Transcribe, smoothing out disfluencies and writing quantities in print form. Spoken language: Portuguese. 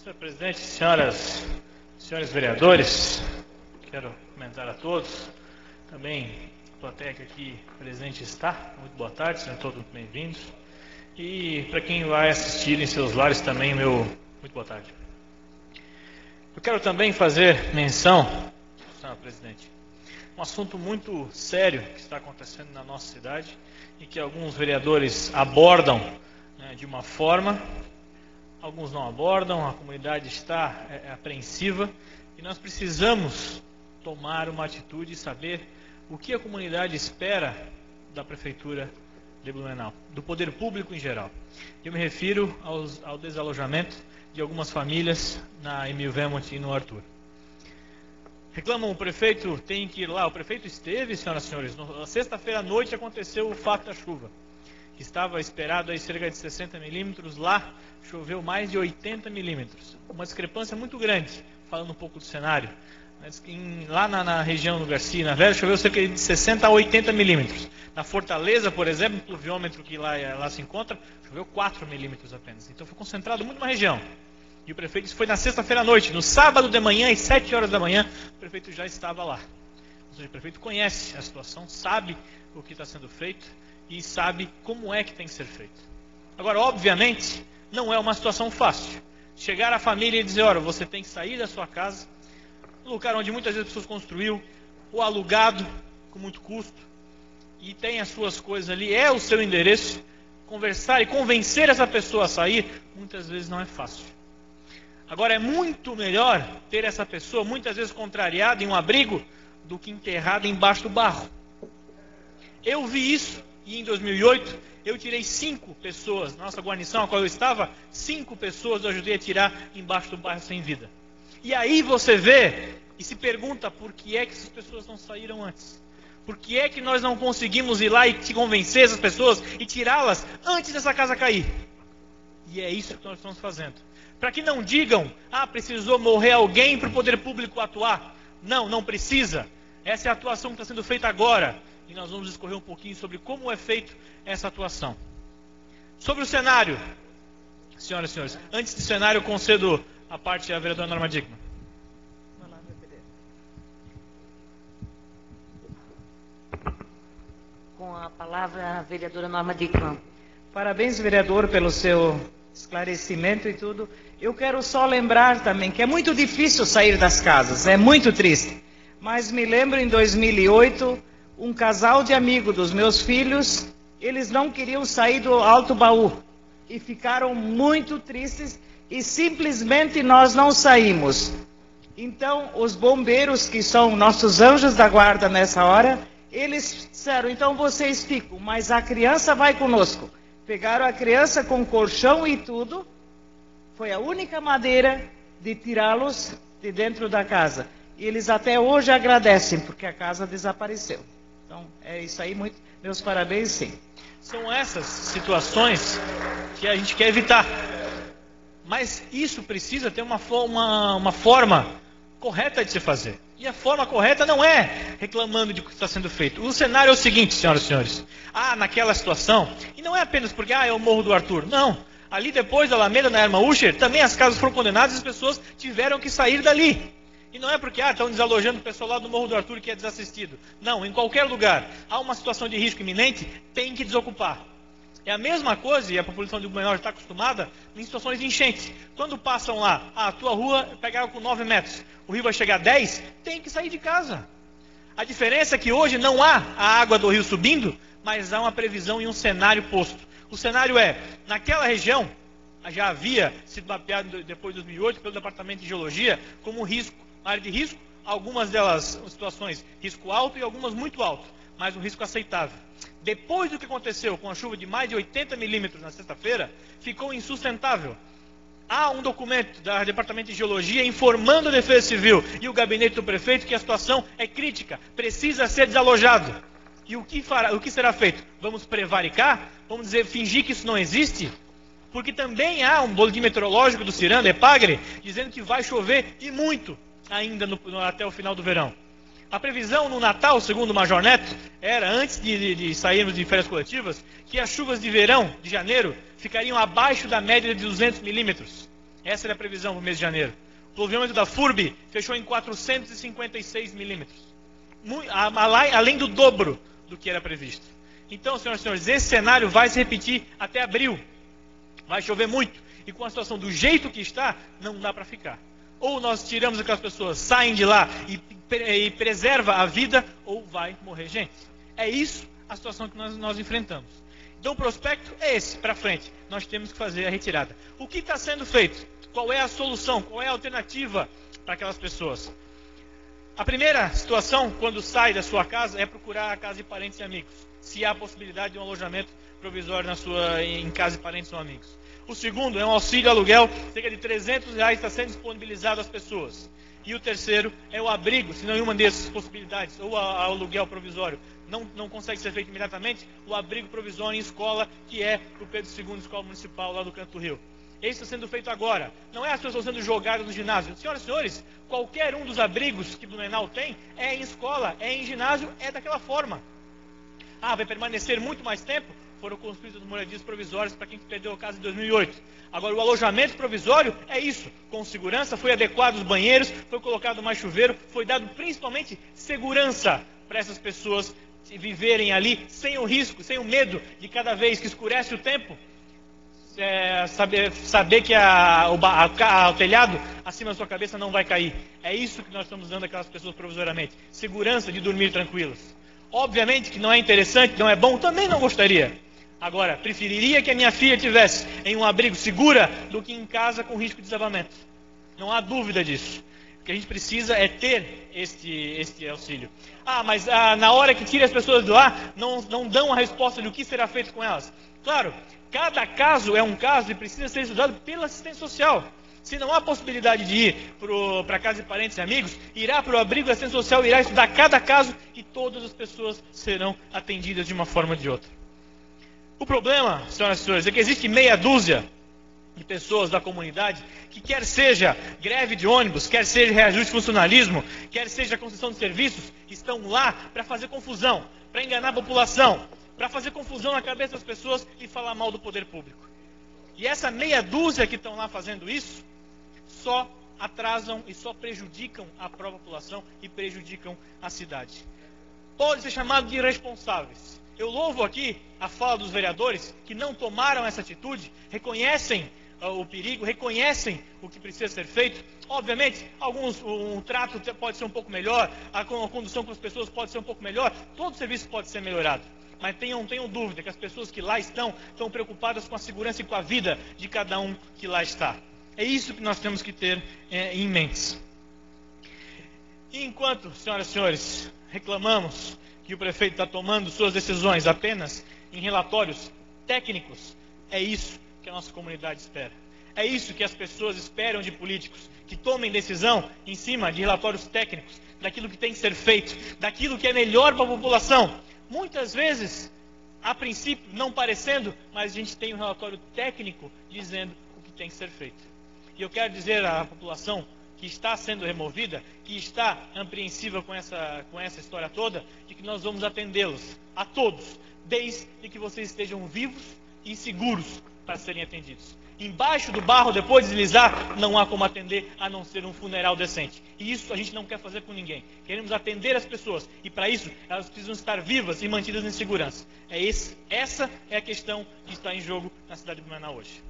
Senhor presidente, senhores vereadores, quero comentar a todos, também a plateia que aqui presente está, muito boa tarde, sejam todos muito bem-vindos, e para quem vai assistir em seus lares também, muito boa tarde. Eu quero também fazer menção, senhor presidente, um assunto muito sério que está acontecendo na nossa cidade e que alguns vereadores abordam de uma forma, alguns não abordam, a comunidade está apreensiva e nós precisamos tomar uma atitude e saber o que a comunidade espera da Prefeitura de Blumenau, do poder público em geral. Eu me refiro ao desalojamento de algumas famílias na Emil Vermont e no Arthur. Reclamam, o prefeito tem que ir lá. O prefeito esteve, senhoras e senhores, na sexta-feira à noite aconteceu o fato da chuva. Estava esperado aí cerca de 60 milímetros, lá choveu mais de 80 milímetros. Uma discrepância muito grande, falando um pouco do cenário. Lá na região do Garcia, na Vera, choveu cerca de 60 a 80 milímetros. Na Fortaleza, por exemplo, o pluviômetro que lá se encontra, choveu 4 milímetros apenas. Então foi concentrado muito na região. E o prefeito, isso foi na sexta-feira à noite. No sábado de manhã, às 7 horas da manhã, o prefeito já estava lá. Ou seja, o prefeito conhece a situação, sabe o que está sendo feito e sabe como é que tem que ser feito. Agora, obviamente, não é uma situação fácil. Chegar à família e dizer, olha, você tem que sair da sua casa, um lugar onde muitas vezes as pessoas construiu, ou alugado, com muito custo, e tem as suas coisas ali, é o seu endereço, conversar e convencer essa pessoa a sair, muitas vezes não é fácil. Agora, é muito melhor ter essa pessoa, muitas vezes contrariada, em um abrigo, do que enterrada embaixo do barro. Eu vi isso. E em 2008, eu tirei 5 pessoas, na nossa guarnição, a qual eu estava, 5 pessoas eu ajudei a tirar embaixo do barro sem vida. E aí você vê e se pergunta por que é que essas pessoas não saíram antes. Por que é que nós não conseguimos ir lá e te convencer essas pessoas e tirá-las antes dessa casa cair? E é isso que nós estamos fazendo. Para que não digam, precisou morrer alguém para o poder público atuar. Não, não precisa. Essa é a atuação que está sendo feita agora. E nós vamos discorrer um pouquinho sobre como é feita essa atuação. Sobre o cenário, senhoras e senhores, antes do cenário eu concedo a parte à vereadora Norma Dickmann. Com a palavra a vereadora Norma Dickmann. Parabéns, vereador, pelo seu esclarecimento e tudo. Eu quero só lembrar também que é muito difícil sair das casas, é muito triste. Mas me lembro em 2008... um casal de amigos dos meus filhos, eles não queriam sair do Alto Baú. E ficaram muito tristes e simplesmente nós não saímos. Então, os bombeiros, que são nossos anjos da guarda nessa hora, eles disseram, então vocês ficam, mas a criança vai conosco. Pegaram a criança com colchão e tudo. Foi a única maneira de tirá-los de dentro da casa. E eles até hoje agradecem, porque a casa desapareceu. Então, é isso aí, meus parabéns, sim. São essas situações que a gente quer evitar. Mas isso precisa ter uma forma correta de se fazer. E a forma correta não é reclamando de o que está sendo feito. O cenário é o seguinte, senhoras e senhores. Naquela situação, e não é apenas porque, é o Morro do Arthur. Não. Ali depois da Alameda, na Hermann Uscher, também as casas foram condenadas e as pessoas tiveram que sair dali. E não é porque estão desalojando o pessoal lá do Morro do Arthur que é desassistido. Não, em qualquer lugar há uma situação de risco iminente, tem que desocupar. É a mesma coisa, e a população de Blumenau está acostumada, em situações de enchente. Quando passam lá, a tua rua pegaram com 9 metros, o rio vai chegar a 10, tem que sair de casa. A diferença é que hoje não há a água do rio subindo, mas há uma previsão e um cenário posto. O cenário é, naquela região, já havia sido mapeado depois de 2008 pelo Departamento de Geologia como risco. Área de risco, algumas delas situações risco alto e algumas muito alto, mas um risco aceitável. Depois do que aconteceu com a chuva de mais de 80 milímetros na sexta-feira, ficou insustentável. Há um documento do Departamento de Geologia informando a Defesa Civil e o gabinete do prefeito que a situação é crítica, precisa ser desalojado. E o que será feito? Vamos prevaricar? Vamos fingir que isso não existe? Porque também há um boletim meteorológico do Ciranda, Epagre, dizendo que vai chover e muito ainda até o final do verão. A previsão no Natal, segundo o Major Neto, era, antes de sairmos de férias coletivas, que as chuvas de verão, de janeiro, ficariam abaixo da média de 200 milímetros. Essa era a previsão para o mês de janeiro. O pluviômetro da FURB fechou em 456 milímetros. Além do dobro do que era previsto. Então, senhoras e senhores, esse cenário vai se repetir até abril. Vai chover muito. E com a situação do jeito que está, não dá para ficar. Ou nós tiramos aquelas pessoas, saem de lá e preserva a vida, ou vai morrer gente. É isso a situação que nós enfrentamos. Então o prospecto é esse, para frente. Nós temos que fazer a retirada. O que está sendo feito? Qual é a solução? Qual é a alternativa para aquelas pessoas? A primeira situação, quando sai da sua casa, é procurar a casa de parentes e amigos. Se há possibilidade de um alojamento provisório em casa de parentes ou amigos. O segundo é um auxílio aluguel, cerca de R$300 está sendo disponibilizado às pessoas. E o terceiro é o abrigo, se nenhuma dessas possibilidades, ou aluguel provisório não consegue ser feito imediatamente, o abrigo provisório em escola, que é o Pedro II Escola Municipal lá do Canto do Rio. Isso está sendo feito agora. Não é as pessoas sendo jogadas no ginásio. Senhoras e senhores, qualquer um dos abrigos que Blumenau tem é em escola, é em ginásio, é daquela forma. Vai permanecer muito mais tempo? Foram construídas moradias provisórias para quem perdeu a casa em 2008. Agora, o alojamento provisório é isso. Com segurança, foi adequado os banheiros, foi colocado mais chuveiro, foi dado principalmente segurança para essas pessoas viverem ali sem o risco, sem o medo de cada vez que escurece o tempo, saber que o telhado acima da sua cabeça não vai cair. É isso que nós estamos dando àquelas pessoas provisoriamente. Segurança de dormir tranquilas. Obviamente que não é interessante, não é bom, também não gostaria. Agora, preferiria que a minha filha estivesse em um abrigo segura do que em casa com risco de desabamento. Não há dúvida disso. O que a gente precisa é ter este auxílio. Mas na hora que tira as pessoas de lá, não dão a resposta de o que será feito com elas. Claro, cada caso é um caso e precisa ser estudado pela assistência social. Se não há possibilidade de ir para a casa de parentes e amigos, irá para o abrigo da assistência social, irá estudar cada caso e todas as pessoas serão atendidas de uma forma ou de outra. O problema, senhoras e senhores, é que existe meia dúzia de pessoas da comunidade que quer seja greve de ônibus, quer seja reajuste de funcionalismo, quer seja concessão de serviços, estão lá para fazer confusão, para enganar a população, para fazer confusão na cabeça das pessoas e falar mal do poder público. E essa meia dúzia que estão lá fazendo isso, só atrasam e só prejudicam a própria população e prejudicam a cidade. Pode ser chamado de irresponsáveis. Eu louvo aqui a fala dos vereadores que não tomaram essa atitude, reconhecem o perigo, reconhecem o que precisa ser feito. Obviamente, um trato pode ser um pouco melhor, a condução com as pessoas pode ser um pouco melhor, todo o serviço pode ser melhorado. Mas tenham dúvida que as pessoas que lá estão preocupadas com a segurança e com a vida de cada um que lá está. É isso que nós temos que ter em mente. E enquanto, senhoras e senhores, reclamamos que o prefeito está tomando suas decisões apenas em relatórios técnicos, é isso que a nossa comunidade espera. É isso que as pessoas esperam de políticos, que tomem decisão em cima de relatórios técnicos, daquilo que tem que ser feito, daquilo que é melhor para a população. Muitas vezes, a princípio, não parecendo, mas a gente tem um relatório técnico dizendo o que tem que ser feito. E eu quero dizer à população que está sendo removida, que está apreensiva com essa história toda, de que nós vamos atendê-los, a todos, desde que vocês estejam vivos e seguros para serem atendidos. Embaixo do barro, depois de deslizar, não há como atender a não ser um funeral decente. E isso a gente não quer fazer com ninguém. Queremos atender as pessoas. E para isso, elas precisam estar vivas e mantidas em segurança. Essa é a questão que está em jogo na cidade de Blumenau hoje.